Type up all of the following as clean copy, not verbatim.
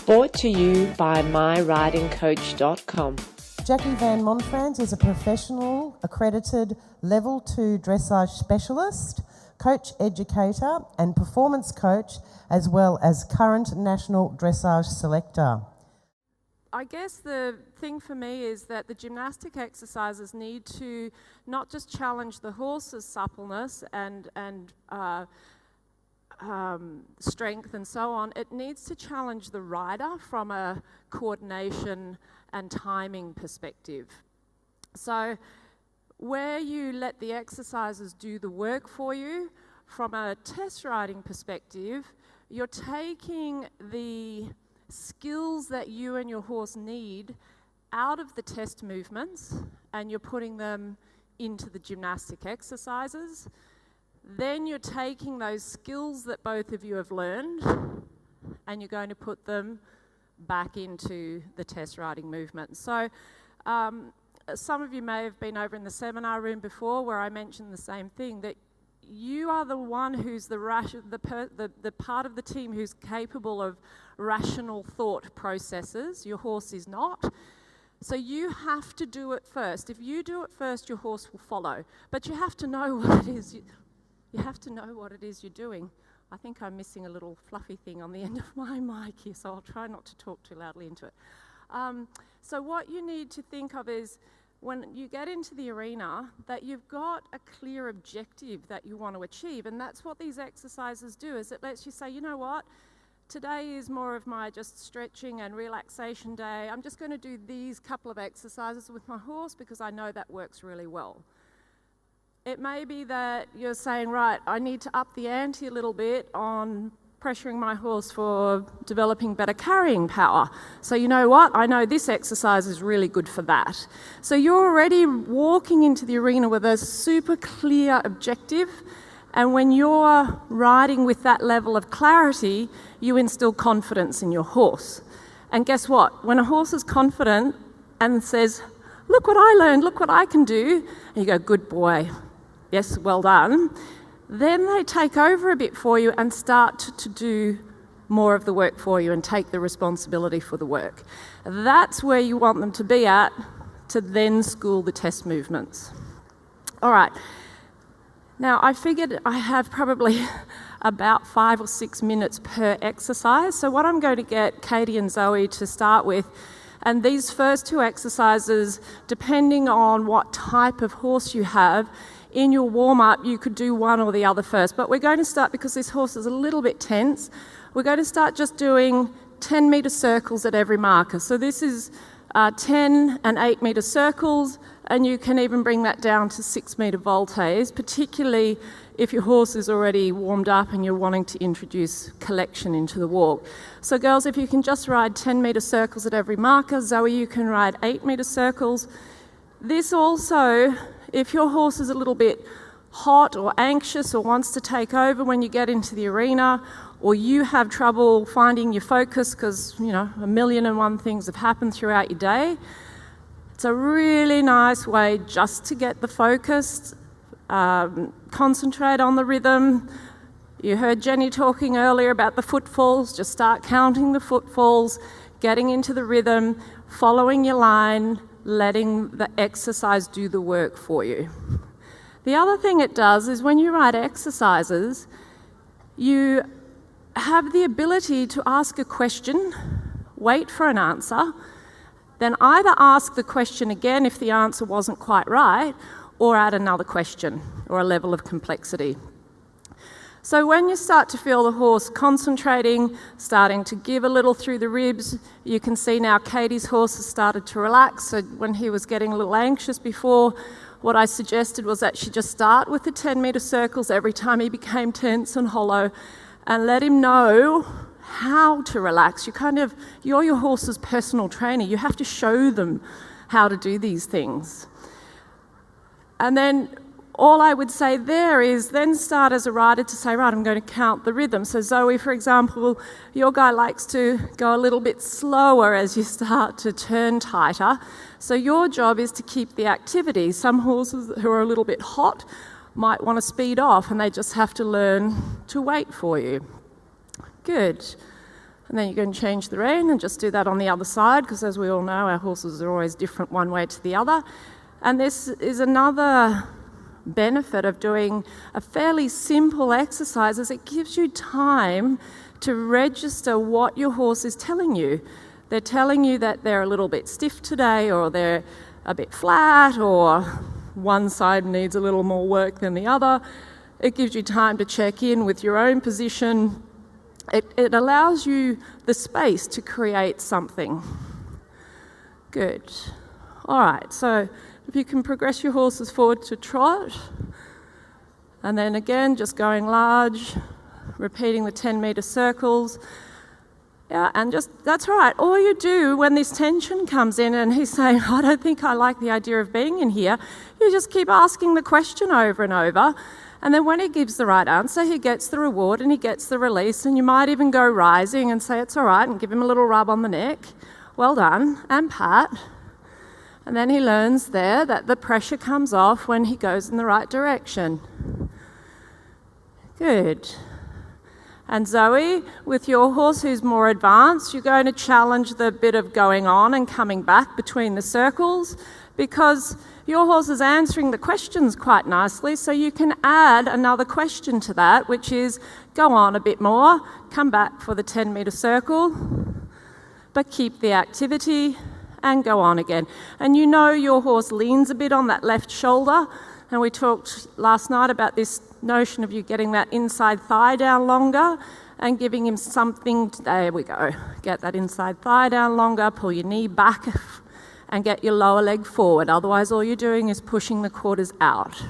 Brought to you by myridingcoach.com. Jacqui van Montfrans is a professional, accredited Level 2 dressage specialist, coach educator and performance coach, as well as current national dressage selector. I guess the thing for me is that the gymnastic exercises need to not just challenge the horse's suppleness and strength and so on, it needs to challenge the rider from a coordination and timing perspective. So where you let the exercises do the work for you, from a test riding perspective, you're taking the skills that you and your horse need out of the test movements and you're putting them into the gymnastic exercises. Then you're taking those skills that both of you have learned and you're going to put them back into the test riding movement. So some of you may have been over in the seminar room before where I mentioned the same thing, that you are the one who's the part of the team who's capable of rational thought processes. Your horse is not. So you have to do it first. If you do it first, your horse will follow. But you have to know what it is. You have to know what it is you're doing. I think I'm missing a little fluffy thing on the end of my mic here, so I'll try not to talk too loudly into it. So what you need to think of is, when you get into the arena, that you've got a clear objective that you want to achieve, and that's what these exercises do, is it lets you say, you know what, today is more of my just stretching and relaxation day. I'm just going to do these couple of exercises with my horse because I know that works really well. It may be that you're saying, right, I need to up the ante a little bit on pressuring my horse for developing better carrying power. So you know what? I know this exercise is really good for that. So you're already walking into the arena with a super clear objective, and when you're riding with that level of clarity, you instill confidence in your horse. And guess what? When a horse is confident and says, look what I learned, look what I can do, and you go, good boy, yes, well done, then they take over a bit for you and start to do more of the work for you and take the responsibility for the work. That's where you want them to be at, to then school the test movements. All right. Now, I figured I have probably about 5 or 6 minutes per exercise. So what I'm going to get Katie and Zoe to start with, and these first 2 exercises, depending on what type of horse you have, in your warm-up, you could do one or the other first. But we're going to start, because this horse is a little bit tense, we're going to start just doing 10-metre circles at every marker. So this is 10 and 8-metre circles, and you can even bring that down to 6-metre voltes, particularly if your horse is already warmed up and you're wanting to introduce collection into the walk. So girls, if you can just ride 10-metre circles at every marker. Zoe, you can ride 8-metre circles. This also, if your horse is a little bit hot or anxious or wants to take over when you get into the arena, or you have trouble finding your focus because, you know, 1,000,001 things have happened throughout your day, it's a really nice way just to get the focus, concentrate on the rhythm. You heard Jenny talking earlier about the footfalls. Just start counting the footfalls, getting into the rhythm, following your line, letting the exercise do the work for you. The other thing it does is when you ride exercises, you have the ability to ask a question, wait for an answer, then either ask the question again if the answer wasn't quite right, or add another question or a level of complexity. So when you start to feel the horse concentrating, starting to give a little through the ribs, you can see now Katie's horse has started to relax. So when he was getting a little anxious before, what I suggested was that she just start with the 10-metre circles every time he became tense and hollow, and let him know how to relax. You're your horse's personal trainer. You have to show them how to do these things. And then all I would say there is then start as a rider to say, right, I'm going to count the rhythm. So Zoe, for example, your guy likes to go a little bit slower as you start to turn tighter. So your job is to keep the activity. Some horses who are a little bit hot might want to speed off and they just have to learn to wait for you. Good. And then you can change the rein and just do that on the other side, because as we all know, our horses are always different one way to the other. And this is another benefit of doing a fairly simple exercise, is it gives you time to register what your horse is telling you. They're telling you that they're a little bit stiff today, or they're a bit flat, or one side needs a little more work than the other. It gives you time to check in with your own position. It allows you the space to create something. Good. All right, so if you can progress your horses forward to trot, and then again, just going large, repeating the 10-metre circles. Yeah, and just, that's right, all you do when this tension comes in and he's saying, I don't think I like the idea of being in here, you just keep asking the question over and over. And then when he gives the right answer, he gets the reward and he gets the release, and you might even go rising and say it's all right and give him a little rub on the neck. Well done, and pat. And then he learns there that the pressure comes off when he goes in the right direction. Good. And Zoe, with your horse who's more advanced, you're going to challenge the bit of going on and coming back between the circles, because your horse is answering the questions quite nicely, so you can add another question to that, which is go on a bit more, come back for the 10-metre circle, but keep the activity and go on again. And you know your horse leans a bit on that left shoulder, and we talked last night about this notion of you getting that inside thigh down longer and giving him something. There we go. Get that inside thigh down longer, pull your knee back and get your lower leg forward. Otherwise, all you're doing is pushing the quarters out.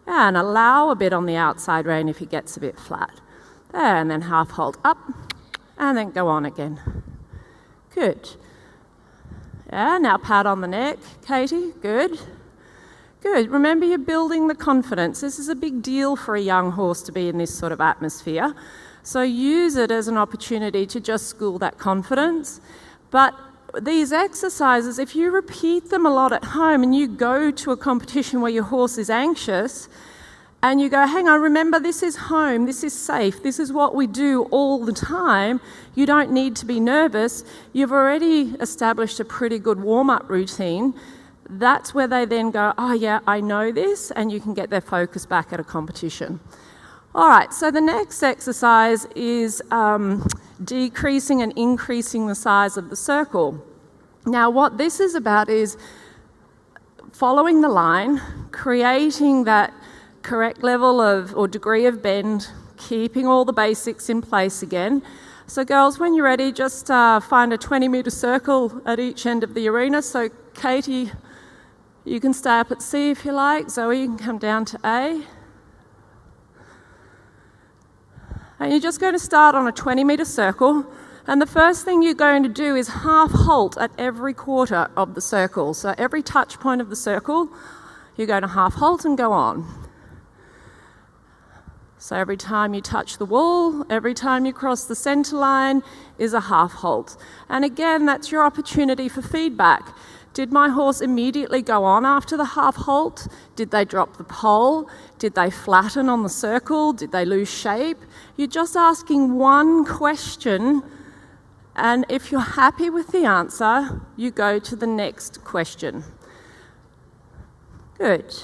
And allow a bit on the outside rein if he gets a bit flat. There, and then half hold up, and then go on again. Good. Yeah, now pat on the neck, Katie, good. Good, remember you're building the confidence. This is a big deal for a young horse to be in this sort of atmosphere. So use it as an opportunity to just school that confidence. But these exercises, if you repeat them a lot at home and you go to a competition where your horse is anxious and you go, hang on, remember this is home, this is safe, this is what we do all the time, you don't need to be nervous, you've already established a pretty good warm-up routine. That's where they then go, oh yeah, I know this, and you can get their focus back at a competition. All right, so the next exercise is decreasing and increasing the size of the circle. Now, what this is about is following the line, creating that correct level of or degree of bend, keeping all the basics in place again. So girls, when you're ready, just find a 20-metre circle at each end of the arena. So Katie, you can stay up at C if you like. Zoe, you can come down to A. And you're just going to start on a 20-metre circle. And the first thing you're going to do is half halt at every quarter of the circle. So every touch point of the circle, you're going to half halt and go on. So every time you touch the wall, every time you cross the centre line is a half halt. And again, that's your opportunity for feedback. Did my horse immediately go on after the half halt? Did they drop the pole? Did they flatten on the circle? Did they lose shape? You're just asking one question, and if you're happy with the answer, you go to the next question. Good.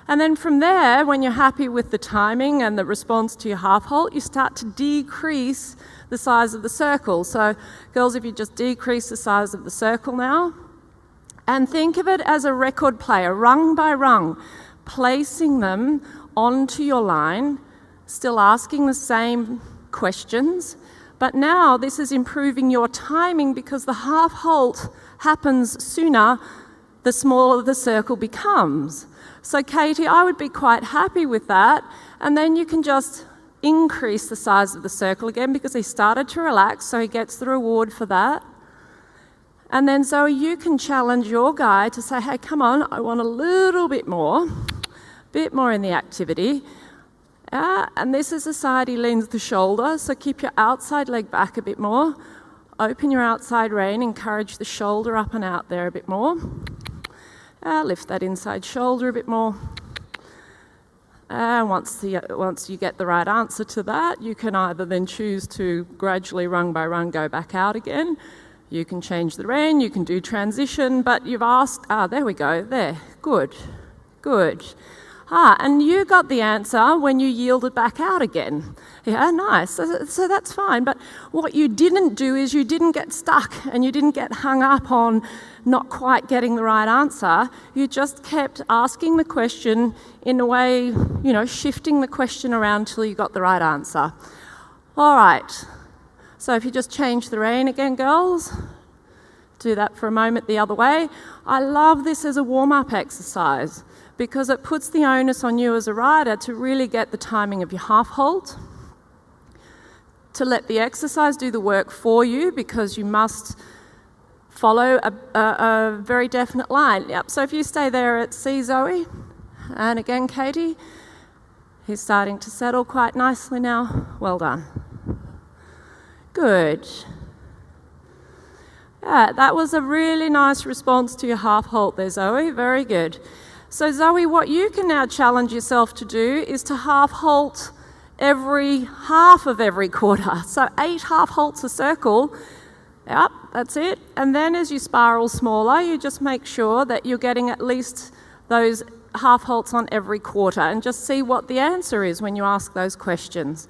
And then from there, when you're happy with the timing and the response to your half halt, you start to decrease the size of the circle. So girls, if you just decrease the size of the circle now, and think of it as a record player, rung by rung, placing them onto your line, still asking the same questions, but now this is improving your timing because the half halt happens sooner, the smaller the circle becomes. So Katie, I would be quite happy with that, and then you can just increase the size of the circle again because he started to relax, so he gets the reward for that. And then Zoe, you can challenge your guy to say, hey, come on, I want a little bit more in the activity. And this is the side he leans the shoulder, so keep your outside leg back a bit more. Open your outside rein, encourage the shoulder up and out there a bit more. Lift that inside shoulder a bit more. And once you get the right answer to that, you can either then choose to gradually, rung by rung, go back out again. You can change the rein, you can do transition, but you've asked, there we go, there, good. And you got the answer when you yielded back out again. Yeah, nice, so that's fine. But what you didn't do is you didn't get stuck and you didn't get hung up on not quite getting the right answer. You just kept asking the question in a way, shifting the question around till you got the right answer. All right, so if you just change the rein again, girls, do that for a moment the other way. I love this as a warm-up exercise because it puts the onus on you as a rider to really get the timing of your half halt, to let the exercise do the work for you because you must follow a very definite line. Yep, so if you stay there at C, Zoe, and again, Katie, he's starting to settle quite nicely now. Well done. Good. Yeah, that was a really nice response to your half halt there, Zoe. Very good. So Zoe, what you can now challenge yourself to do is to half halt every half of every quarter. So 8 half halts a circle. Yep, that's it. And then as you spiral smaller, you just make sure that you're getting at least those half halts on every quarter and just see what the answer is when you ask those questions.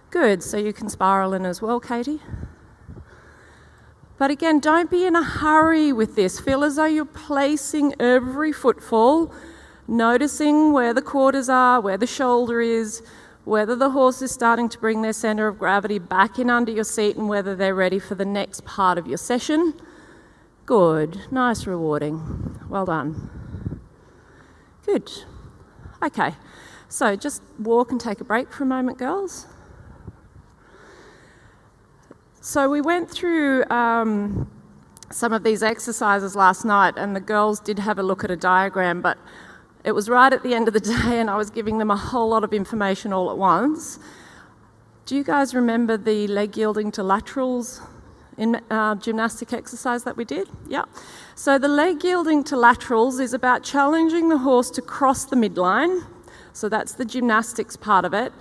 Good, so you can spiral in as well, Katie. But again, don't be in a hurry with this. Feel as though you're placing every footfall, noticing where the quarters are, where the shoulder is, whether the horse is starting to bring their centre of gravity back in under your seat and whether they're ready for the next part of your session. Good, nice, rewarding. Well done. Good. Okay, so just walk and take a break for a moment, girls. So we went through some of these exercises last night and the girls did have a look at a diagram, but it was right at the end of the day and I was giving them a whole lot of information all at once. Do you guys remember the leg yielding to laterals in gymnastic exercise that we did? Yeah. So the leg yielding to laterals is about challenging the horse to cross the midline. So that's the gymnastics part of it.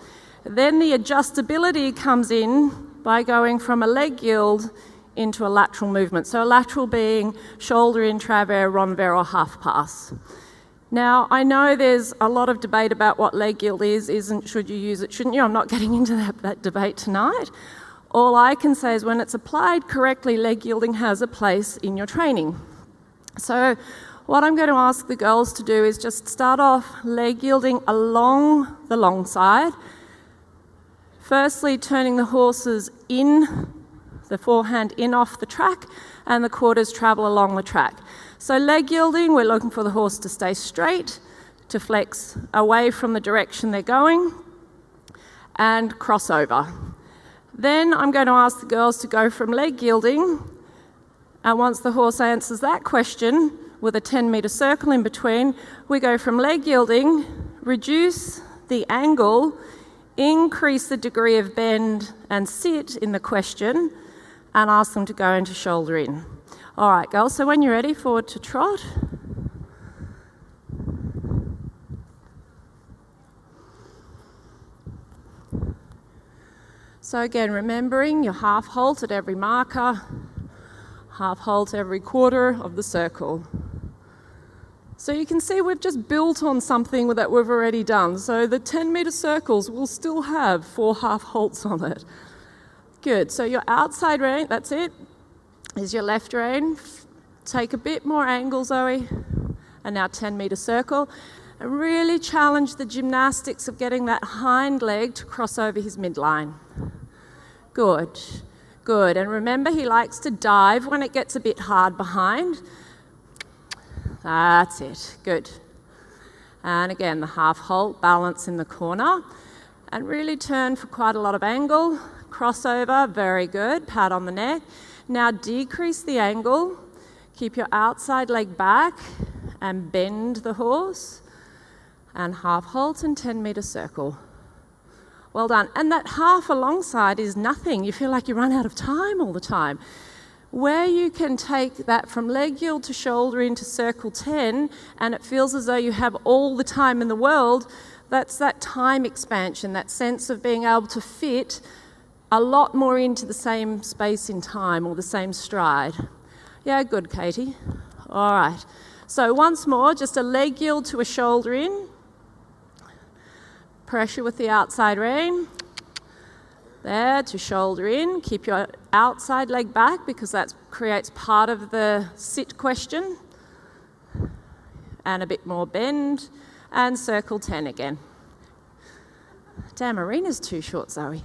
Then the adjustability comes in by going from a leg yield into a lateral movement. So a lateral being shoulder in, travers, renvers or half pass. Now, I know there's a lot of debate about what leg yield isn't, should you use it, shouldn't you? I'm not getting into that debate tonight. All I can say is when it's applied correctly, leg yielding has a place in your training. So what I'm going to ask the girls to do is just start off leg yielding along the long side. Firstly, turning the horses in, the forehand in off the track, and the quarters travel along the track. So leg yielding, we're looking for the horse to stay straight, to flex away from the direction they're going, and cross over. Then I'm going to ask the girls to go from leg yielding, and once the horse answers that question, with a 10-metre circle in between, we go from leg yielding, reduce the angle, increase the degree of bend and sit in the question and ask them to go into shoulder in. All right, girls, so when you're ready, forward to trot. So again, remembering your half halt at every marker, half halt every quarter of the circle. So you can see we've just built on something that we've already done. So the 10-metre circles will still have 4 half halts on it. Good, so your outside rein, that's it, is your left rein. Take a bit more angle, Zoe, and now 10-metre circle. And really challenge the gymnastics of getting that hind leg to cross over his midline. Good, good. And remember, he likes to dive when it gets a bit hard behind. That's it, good. And again, the half halt, balance in the corner. And really turn for quite a lot of angle. Crossover, very good, pat on the neck. Now decrease the angle, keep your outside leg back and bend the horse. And half halt and 10-metre circle. Well done. And that half alongside is nothing. You feel like you run out of time all the time. Where you can take that from leg yield to shoulder into circle 10 and it feels as though you have all the time in the world, That's that time expansion, that sense of being able to fit a lot more into the same space in time or the same stride. Yeah, good, Katie. All right. So once more, just a leg yield to a shoulder in. Pressure with the outside rein. There, to shoulder in. Keep your outside leg back because that creates part of the sit question. And a bit more bend. And circle 10 again. Damn, arena's too short, Zoe.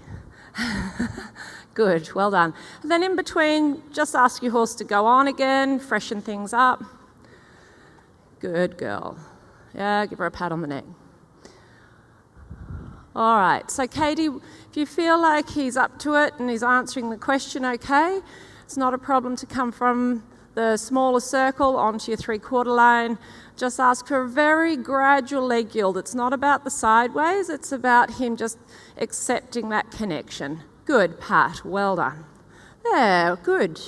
Good, well done. And then in between, just ask your horse to go on again, freshen things up. Good girl. Yeah, give her a pat on the neck. All right, so Katie, if you feel like he's up to it and he's answering the question okay, it's not a problem to come from the smaller circle onto your 3/4 line. Just ask for a very gradual leg yield. It's not about the sideways, it's about him just accepting that connection. Good, Pat, well done. There, good,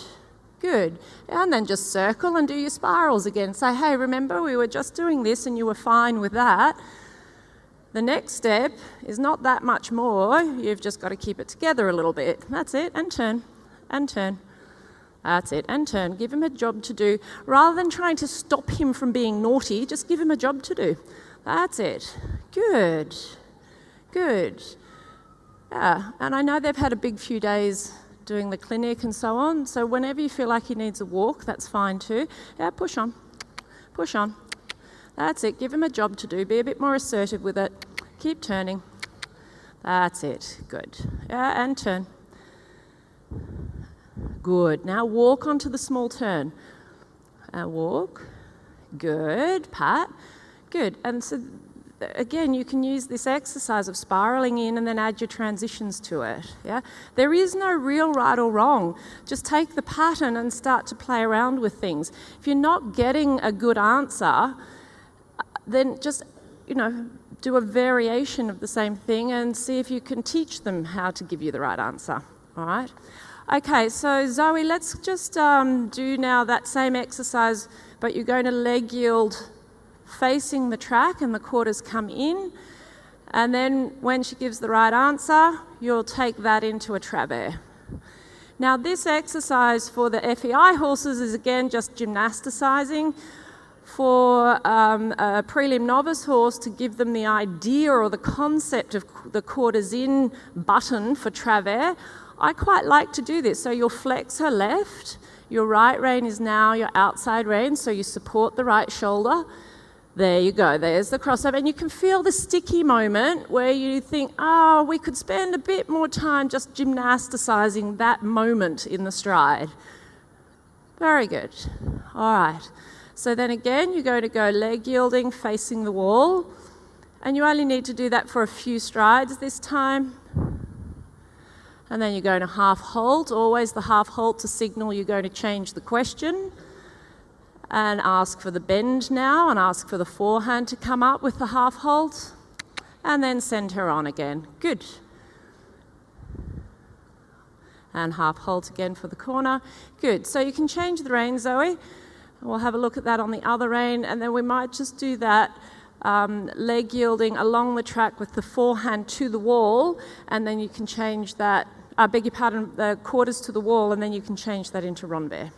good. And then just circle and do your spirals again. Say, hey, remember we were just doing this and you were fine with that. The next step is not that much more. You've just got to keep it together a little bit. That's it, and turn, and turn. That's it, and turn. Give him a job to do. Rather than trying to stop him from being naughty, just give him a job to do. That's it. Good, good. Yeah, and I know they've had a big few days doing the clinic and so on, so whenever you feel like he needs a walk, that's fine too. Yeah, push on, push on. That's it, give him a job to do. Be a bit more assertive with it. Keep turning. That's it, good. Yeah, and turn. Good. Now walk onto the small turn. Walk. Good. Pat. Good. And so, again, you can use this exercise of spiraling in and then add your transitions to it. Yeah. There is no real right or wrong. Just take the pattern and start to play around with things. If you're not getting a good answer, then just, do a variation of the same thing and see if you can teach them how to give you the right answer. All right? Okay, so Zoe, let's just do now that same exercise, but you're going to leg yield facing the track and the quarters come in. And then when she gives the right answer, you'll take that into a travers. Now this exercise for the FEI horses is again just gymnasticizing. For a prelim novice horse, to give them the idea or the concept of the quarters in button for travers, I quite like to do this. So you'll flex her left, your right rein is now your outside rein, so you support the right shoulder. There you go, there's the crossover. And you can feel the sticky moment where you think, we could spend a bit more time just gymnasticizing that moment in the stride. Very good. All right. So then again, you're going to go leg yielding, facing the wall. And you only need to do that for a few strides this time. And then you're going to half halt, always the half halt to signal you're going to change the question. And ask for the bend now, and ask for the forehand to come up with the half halt. And then send her on again. Good. And half halt again for the corner. Good. So you can change the rein, Zoe. We'll have a look at that on the other rein, and then we might just do that leg yielding along the track with the forehand to the wall, and then you can change that, beg your pardon, the quarters to the wall, and then you can change that into renvers.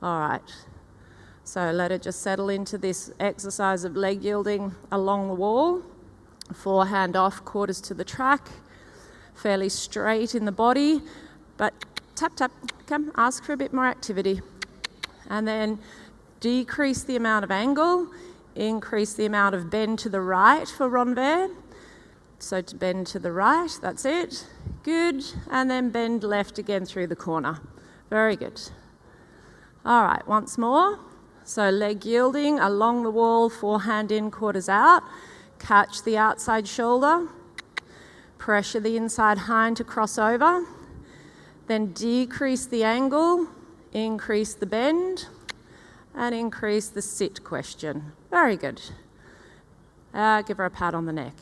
All right, so let it just settle into this exercise of leg yielding along the wall, forehand off, quarters to the track. Fairly straight in the body, but tap, tap, come, ask for a bit more activity. And then decrease the amount of angle, increase the amount of bend to the right for renvers. So to bend to the right, that's it. Good. And then bend left again through the corner. Very good. All right, once more. So leg yielding along the wall, forehand in, quarters out. Catch the outside shoulder. Pressure the inside hind to cross over, then decrease the angle, increase the bend, and increase the sit question. Very good. Give her a pat on the neck.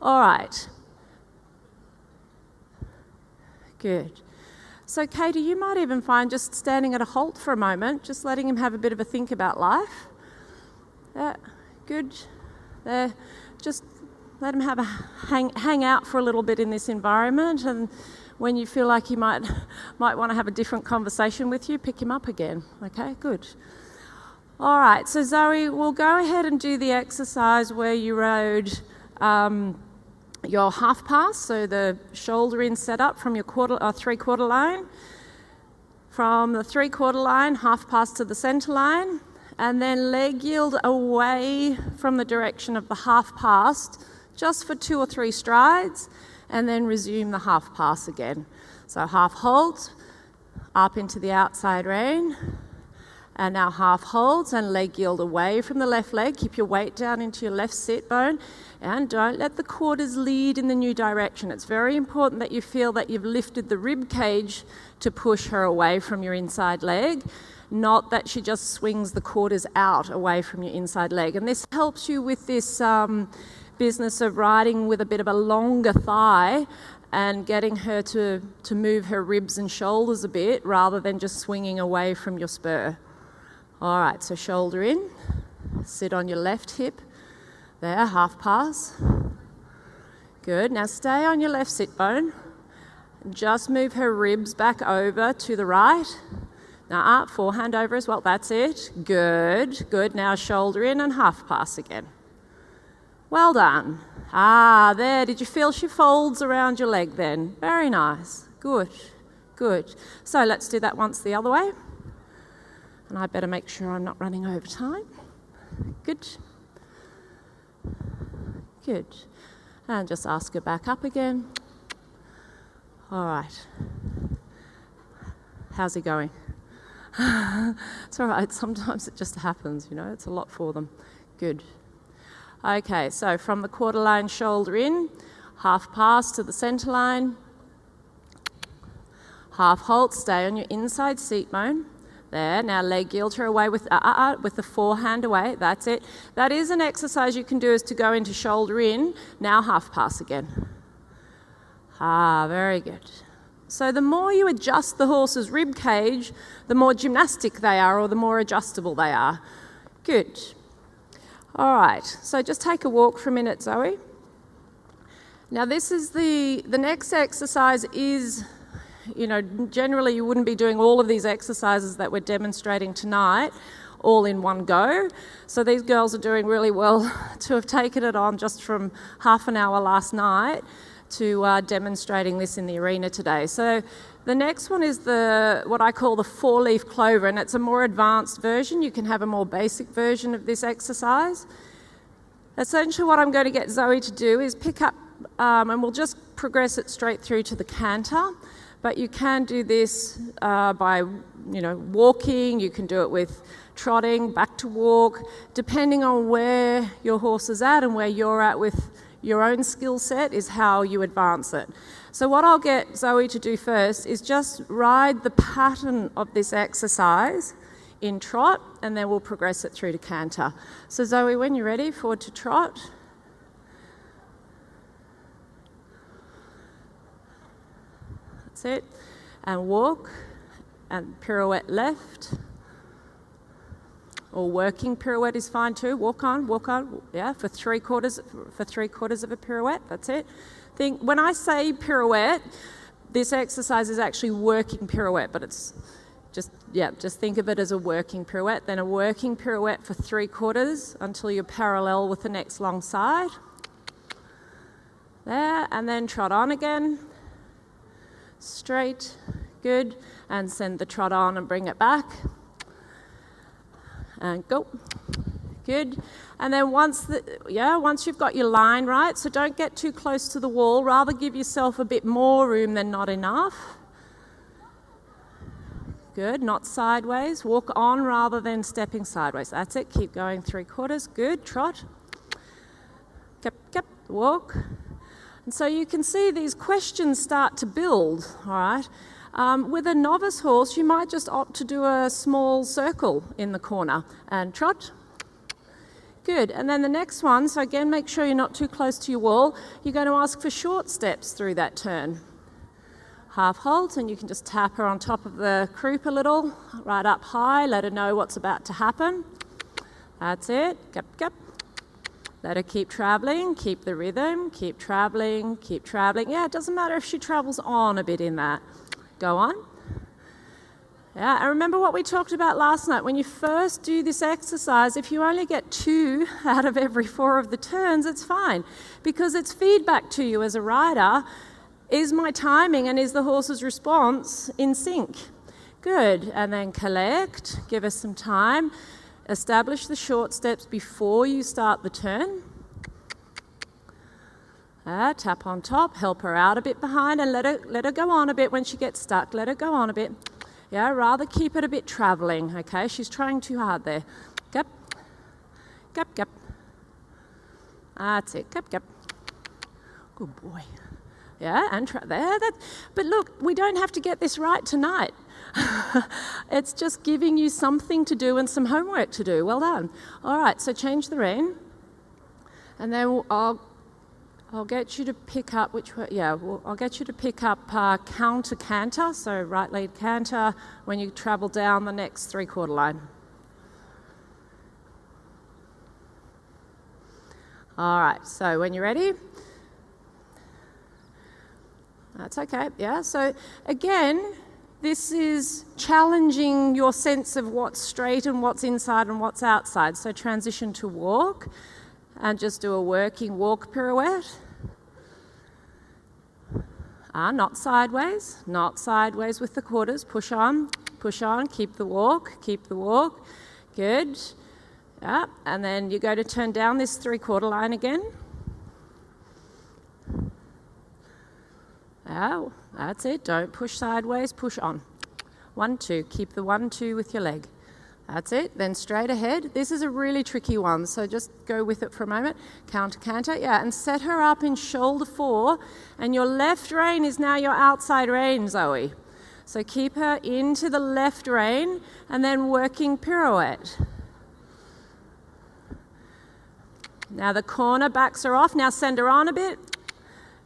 All right. Good. So Katie, you might even find just standing at a halt for a moment, just letting him have a bit of a think about life. Yeah, good. There, just let him have a hang out for a little bit in this environment, and when you feel like he might want to have a different conversation with you, pick him up again. Okay, good. All right, so Zoe, we'll go ahead and do the exercise where you rode your half pass, so the shoulder in setup from your three-quarter line. From the three-quarter line, half pass to the centre line, and then leg yield away from the direction of the half pass, just for 2 or 3 strides, and then resume the half pass again. So half hold, up into the outside rein, and now half holds and leg yield away from the left leg. Keep your weight down into your left sit bone, and don't let the quarters lead in the new direction. It's very important that you feel that you've lifted the rib cage to push her away from your inside leg, not that she just swings the quarters out away from your inside leg. And this helps you with this business of riding with a bit of a longer thigh and getting her to move her ribs and shoulders a bit rather than just swinging away from your spur. All right, so shoulder in, sit on your left hip. There, half pass. Good, now stay on your left sit bone. Just move her ribs back over to the right. Now up, forehand over as well, that's it. Good, good, now shoulder in and half pass again. Well done. There, did you feel she folds around your leg then? Very nice, good, good. So let's do that once the other way. And I better make sure I'm not running over time. Good. Good. And just ask her back up again. All right. How's he going? It's all right. Sometimes it just happens, it's a lot for them. Good. Okay, so from the quarter line, shoulder in, half pass to the centre line, half halt, stay on your inside seat bone. There, now leg yield her away with the forehand away, that's it. That is an exercise you can do, is to go into shoulder in, now half pass again. Very good. So the more you adjust the horse's rib cage, the more gymnastic they are, or the more adjustable they are. Good. All right, so just take a walk for a minute, Zoe. Now this is the next exercise is, generally you wouldn't be doing all of these exercises that we're demonstrating tonight all in one go. So these girls are doing really well to have taken it on just from half an hour last night to demonstrating this in the arena today. So the next one is what I call the 4-leaf clover, and it's a more advanced version. You can have a more basic version of this exercise. Essentially what I'm going to get Zoe to do is pick up, and we'll just progress it straight through to the canter. But you can do this by, walking. You can do it with trotting, back to walk, depending on where your horse is at and where you're at with your own skill set is how you advance it. So what I'll get Zoe to do first is just ride the pattern of this exercise in trot, and then we'll progress it through to canter. So Zoe, when you're ready, forward to trot. That's it. And walk, and pirouette left. Or working pirouette is fine too. Walk on, yeah, for three quarters of a pirouette, that's it. When I say pirouette, this exercise is actually working pirouette, but it's just think of it as a working pirouette, then a working pirouette for 3/4 until you're parallel with the next long side. There, and then trot on again. Straight, good, and send the trot on and bring it back. And go, good. And then once you've got your line right, so don't get too close to the wall, rather give yourself a bit more room than not enough. Good, not sideways, walk on rather than stepping sideways. That's it, keep going 3/4, good, trot. Yep, walk. And so you can see these questions start to build, all right? With a novice horse, you might just opt to do a small circle in the corner and trot. Good, and then the next one, so again, make sure you're not too close to your wall. You're going to ask for short steps through that turn. half halt, and you can just tap her on top of the croup a little, right up high, let her know what's about to happen. That's it, gap, gap. Let her keep travelling, keep the rhythm, keep travelling, keep travelling. Yeah, it doesn't matter if she travels on a bit in that. Go on. Yeah, and remember what we talked about last night. When you first do this exercise, if you only get 2 out of every 4 of the turns, it's fine, because it's feedback to you as a rider. Is my timing and is the horse's response in sync? Good. And then collect, give us some time. Establish the short steps before you start the turn. Tap on top, help her out a bit behind, and let her go on a bit when she gets stuck. Let her go on a bit. Yeah, rather keep it a bit travelling, okay? She's trying too hard there. Gap, gap, gap. That's it, gap, gap. Good boy. Yeah, and there. But look, we don't have to get this right tonight. It's just giving you something to do and some homework to do. Well done. All right, so change the rein. And then I'll get you to pick up I'll get you to pick up counter canter, so right lead canter when you travel down the next 3/4 line. All right, so when you're ready, that's okay, yeah. So again, this is challenging your sense of what's straight and what's inside and what's outside. So transition to walk. And just do a working walk pirouette. Not sideways with the quarters. Push on, keep the walk. Good. Yeah, and then you go to turn down this 3/4 line again. Oh, that's it. Don't push sideways, push on. 1, 2, keep the 1, 2 with your leg. That's it, then straight ahead. This is a really tricky one, so just go with it for a moment. Counter canter, yeah, and set her up in shoulder 4, and your left rein is now your outside rein, Zoe. So keep her into the left rein, and then working pirouette. Now the corner backs her off, now send her on a bit.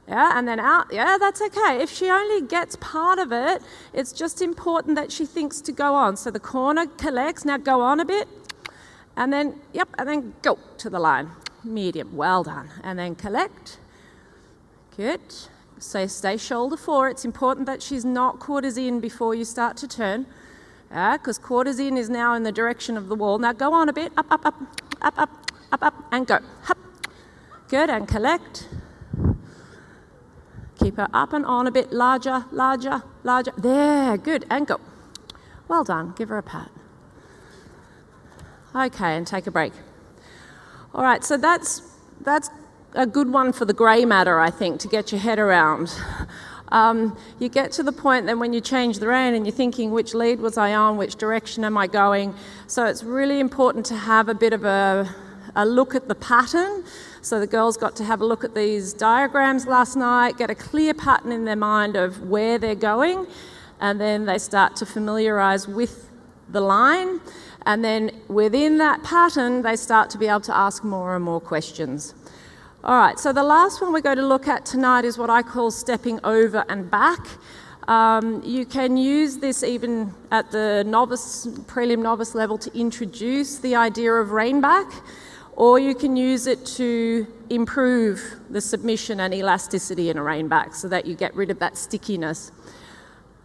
Yeah, and then out. Yeah, that's okay. If she only gets part of it, it's just important that she thinks to go on. So the corner collects. Now go on a bit. And then, yep, and then go to the line. Medium. Well done. And then collect. Good. So stay shoulder 4. It's important that she's not quarters in before you start to turn. Because quarters in is now in the direction of the wall. Now go on a bit. Up, up, up, up, up, up, up, and go. Hup. Good, and collect. Keep her up and on a bit, larger. There, good, and go. Well done, give her a pat. Okay, and take a break. All right, so that's a good one for the grey matter, I think, to get your head around. You get to the point then when you change the rein and you're thinking, which lead was I on, which direction am I going? So it's really important to have a bit of a look at the pattern. So the girls got to have a look at these diagrams last night, get a clear pattern in their mind of where they're going, and then they start to familiarise with the line, and then within that pattern they start to be able to ask more and more questions. All right, so the last one we're going to look at tonight is what I call stepping over and back. You can use this even at the prelim novice level to introduce the idea of rein back, or you can use it to improve the submission and elasticity in a rein back so that you get rid of that stickiness.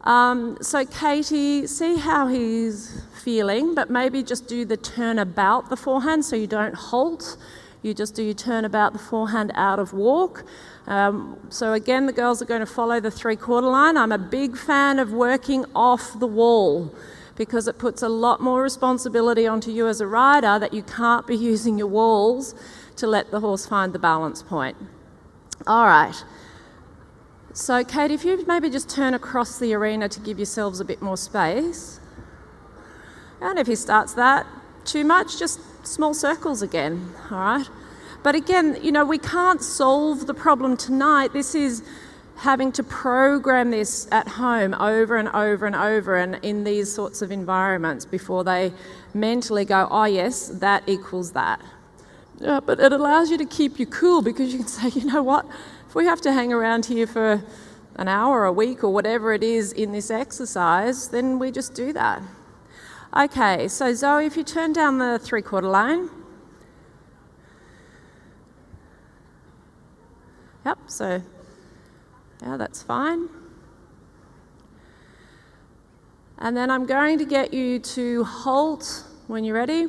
So Katie, see how he's feeling, but maybe just do the turn about the forehand so you don't halt. You just do your turn about the forehand out of walk. So again, the girls are going to follow the 3/4 line. I'm a big fan of working off the wall, because it puts a lot more responsibility onto you as a rider that you can't be using your walls to let the horse find the balance point. All right. So, Kate, if you maybe just turn across the arena to give yourselves a bit more space. And if he starts that too much, just small circles again, all right? But again, you know, we can't solve the problem tonight. This is having to program this at home over and over and over and in these sorts of environments before they mentally go, oh yes, that equals that. Yeah, but it allows you to keep you cool, because you can say, you know what, if we have to hang around here for an hour, a week, or whatever it is in this exercise, then we just do that. Okay, so Zoe, if you turn down the 3/4 line. Yep, so, yeah, that's fine. And then I'm going to get you to halt when you're ready.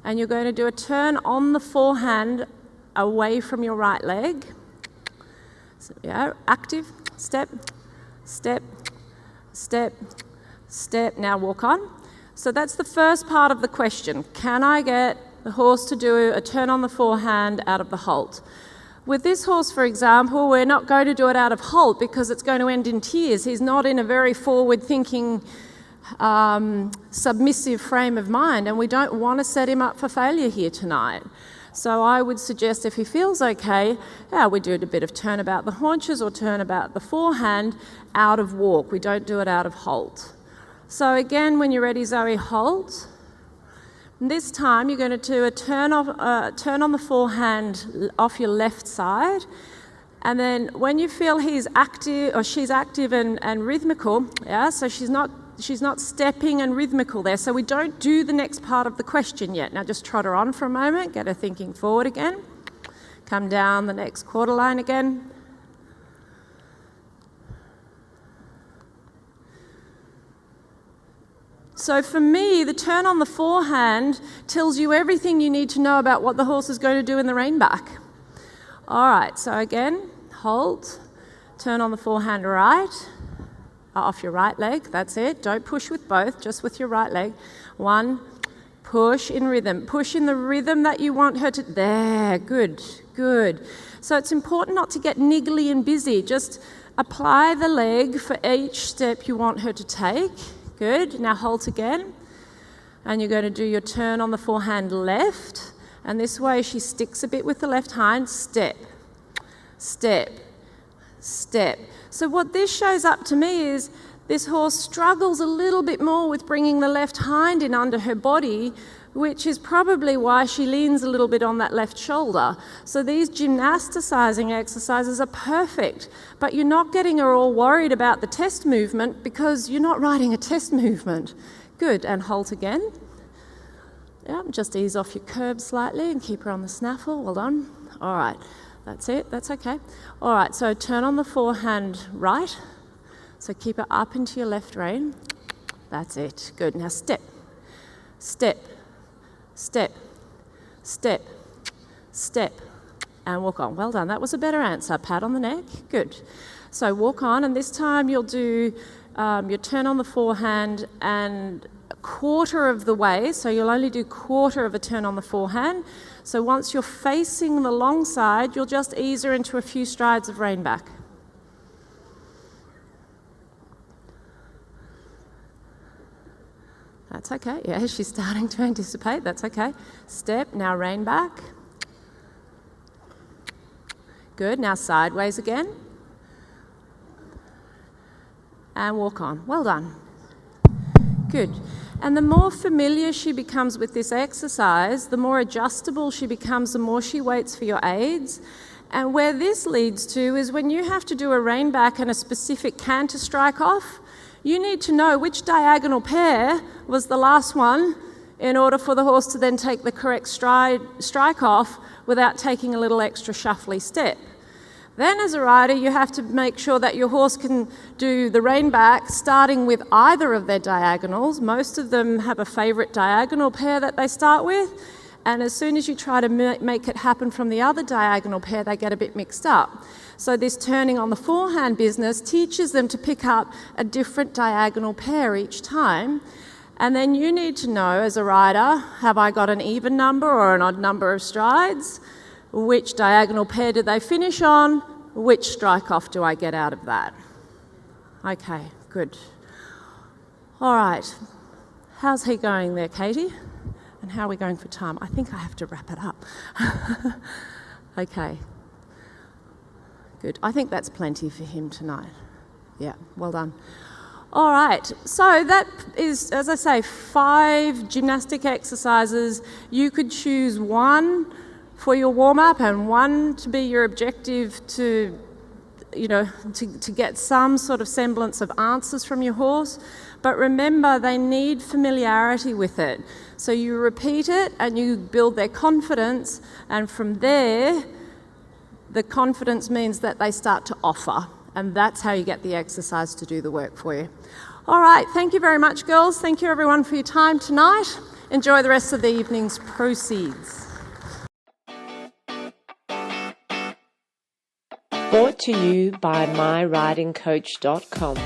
And you're going to do a turn on the forehand away from your right leg. So, yeah, active, step, step, step, step. Now walk on. So that's the first part of the question. Can I get the horse to do a turn on the forehand out of the halt? With this horse, for example, we're not going to do it out of halt because it's going to end in tears. He's not in a very forward-thinking, submissive frame of mind, and we don't want to set him up for failure here tonight. So I would suggest if he feels okay, yeah, we do a bit of turn about the haunches or turn about the forehand out of walk. We don't do it out of halt. So again, when you're ready, Zoe, halt. This time you're going to do a turn on the forehand off your left side, and then when you feel he's active or she's active and rhythmical, yeah, so she's not stepping and rhythmical there, so we don't do the next part of the question yet. Now just trot her on for a moment, get her thinking forward again, come down the next 1/4 line again. So for me, the turn on the forehand tells you everything you need to know about what the horse is going to do in the rein back. All right, so again, hold, turn on the forehand right, off your right leg, that's it. Don't push with both, just with your right leg. 1, push in rhythm. Push in the rhythm that you want her to, there, good, good. So it's important not to get niggly and busy. Just apply the leg for each step you want her to take. Good, now halt again, and you're going to do your turn on the forehand left, and this way she sticks a bit with the left hind, step, step, step. So what this shows up to me is this horse struggles a little bit more with bringing the left hind in under her body, which is probably why she leans a little bit on that left shoulder. So these gymnasticizing exercises are perfect, but you're not getting her all worried about the test movement because you're not riding a test movement. Good, and halt again. Yeah, just ease off your curb slightly and keep her on the snaffle. Well done. All right, that's it, that's okay. All right, so turn on the forehand right. So keep her up into your left rein. That's it, good. Now step, step, step, step, step, and walk on. Well done, that was a better answer. Pat on the neck, good. So walk on, and this time you'll do your turn on the forehand and 1/4 of the way, so you'll only do 1/4 of a turn on the forehand. So once you're facing the long side, you'll just ease her into a few strides of rein back. That's okay, yeah, she's starting to anticipate, that's okay. Step, now rein back. Good, now sideways again. And walk on, well done. Good, and the more familiar she becomes with this exercise, the more adjustable she becomes, the more she waits for your aids. And where this leads to is when you have to do a rein back and a specific canter strike off, you need to know which diagonal pair was the last one in order for the horse to then take the correct strike off without taking a little extra shuffly step. Then as a rider, you have to make sure that your horse can do the rein back starting with either of their diagonals. Most of them have a favourite diagonal pair that they start with, and as soon as you try to make it happen from the other diagonal pair, they get a bit mixed up. So this turning on the forehand business teaches them to pick up a different diagonal pair each time. And then you need to know as a rider, have I got an even number or an odd number of strides? Which diagonal pair did they finish on? Which strike off do I get out of that? Okay, good. All right, how's he going there, Katie? And how are we going for time? I think I have to wrap it up. Okay. Good. I think that's plenty for him tonight. Yeah, well done. All right, so that is, as I say, 5 gymnastic exercises. You could choose one for your warm-up and one to be your objective to get some sort of semblance of answers from your horse. But remember, they need familiarity with it. So you repeat it and you build their confidence, and from there, the confidence means that they start to offer, and that's how you get the exercise to do the work for you. All right, thank you very much, girls. Thank you, everyone, for your time tonight. Enjoy the rest of the evening's proceeds. Brought to you by myridingcoach.com.